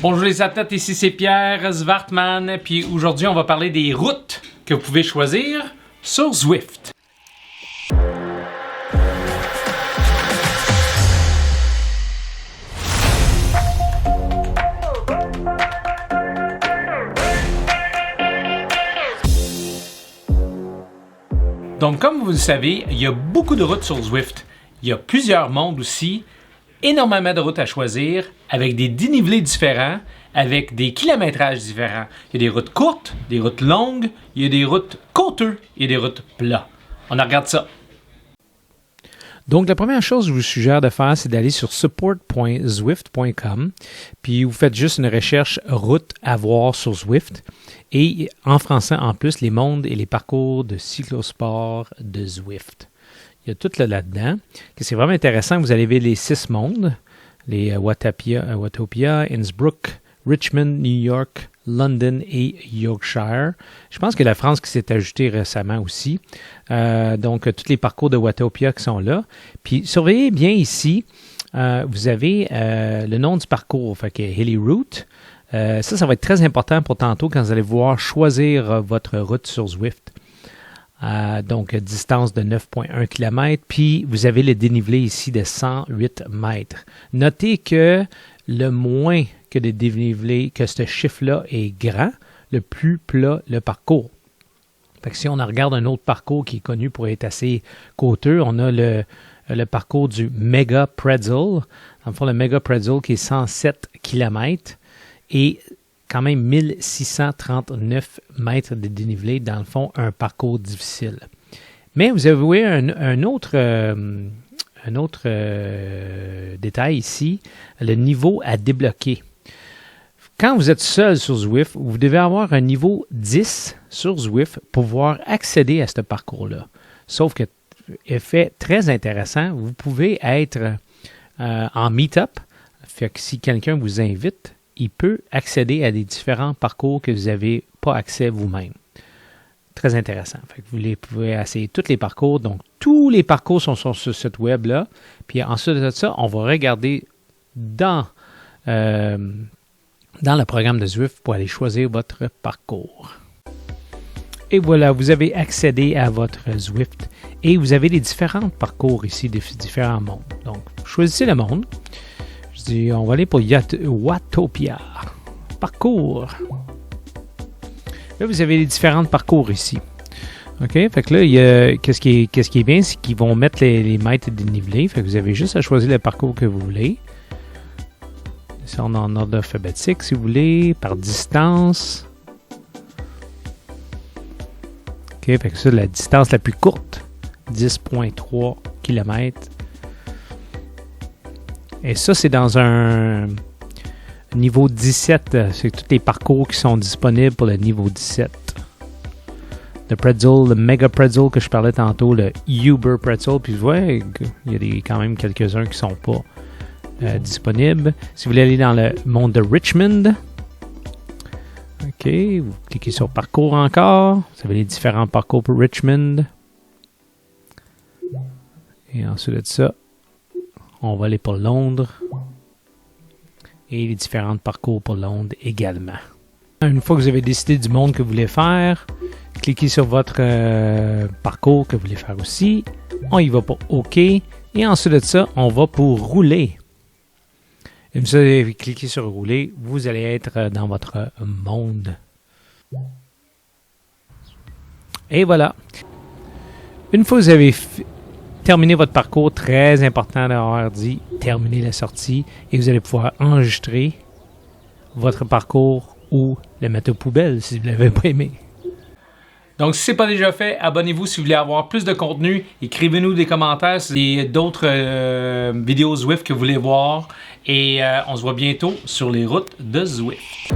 Bonjour les athlètes, ici c'est Pierre Zwartman, puis aujourd'hui on va parler des routes que vous pouvez choisir sur Zwift. Donc comme vous le savez, il y a beaucoup de routes sur Zwift. Il y a plusieurs mondes aussi, énormément de routes à choisir, avec des dénivelés différents, avec des kilométrages différents. Il y a des routes courtes, des routes longues, il y a des routes côteuses et des routes plats. On regarde ça. Donc, la première chose que je vous suggère de faire, c'est d'aller sur support.zwift.com, puis vous faites juste une recherche « route à voir sur Zwift » et en français, en plus, les mondes et les parcours de cyclosport de Zwift. Il y a tout là-dedans. C'est vraiment intéressant. Vous allez voir les 6 mondes, les Watopia, Innsbruck, Richmond, New York, London et Yorkshire. Je pense que la France qui s'est ajoutée récemment aussi. Donc, tous les parcours de Watopia qui sont là. Puis, surveillez bien ici, vous avez le nom du parcours, fait que Hilly Route. Ça va être très important pour tantôt quand vous allez vouloir choisir votre route sur Zwift. Donc, distance de 9,1 km, puis vous avez le dénivelé ici de 108 mètres. Notez que le moins que le dénivelé, que ce chiffre-là est grand, le plus plat le parcours. Fait que si on regarde un autre parcours qui est connu pour être assez côteux, on a le parcours du Mega Pretzel. Dans le fond, le Mega Pretzel qui est 107 km et quand même 1639 mètres de dénivelé, dans le fond, un parcours difficile. Mais vous avez un autre détail ici, le niveau à débloquer. Quand vous êtes seul sur Zwift, vous devez avoir un niveau 10 sur Zwift pour pouvoir accéder à ce parcours-là. Sauf que, effet très intéressant, vous pouvez être en meet-up, fait que si quelqu'un vous invite, il peut accéder à des différents parcours que vous n'avez pas accès vous-même. Très intéressant. Fait que vous pouvez essayer tous les parcours. Donc, tous les parcours sont sur ce site web-là. Puis ensuite de ça, on va regarder dans le programme de Zwift pour aller choisir votre parcours. Et voilà, vous avez accédé à votre Zwift et vous avez les différents parcours ici, des différents mondes. Donc, choisissez le monde. On va aller pour Watopia. Parcours. Là, vous avez les différents parcours ici. OK? Fait que là, qu'est-ce qui est bien, c'est qu'ils vont mettre les mètres dénivelés. Fait que vous avez juste à choisir le parcours que vous voulez. C'est en ordre alphabétique, si vous voulez, par distance. OK? Fait que ça, la distance la plus courte, 10,3 km. Et ça, c'est dans un niveau 17. C'est tous les parcours qui sont disponibles pour le niveau 17. Le Pretzel, le Mega Pretzel que je parlais tantôt, le Uber Pretzel. Puis vous voyez, il y a quand même quelques-uns qui ne sont pas disponibles. Si vous voulez aller dans le monde de Richmond, OK, vous cliquez sur Parcours encore. Vous avez les différents parcours pour Richmond. Et ensuite de ça, on va aller pour Londres et les différents parcours pour Londres également. Une fois que vous avez décidé du monde que vous voulez faire, cliquez sur votre parcours que vous voulez faire aussi. On y va pour OK. Et ensuite de ça, on va pour rouler. Et vous avez cliqué sur rouler, vous allez être dans votre monde. Et voilà. Une fois que vous avez terminez votre parcours, très important d'avoir dit terminer la sortie et vous allez pouvoir enregistrer votre parcours ou le mettre aux poubelles si vous ne l'avez pas aimé. Donc, si ce n'est pas déjà fait, abonnez-vous si vous voulez avoir plus de contenu. Écrivez-nous des commentaires si d'autres vidéos Zwift que vous voulez voir. Et on se voit bientôt sur les routes de Zwift.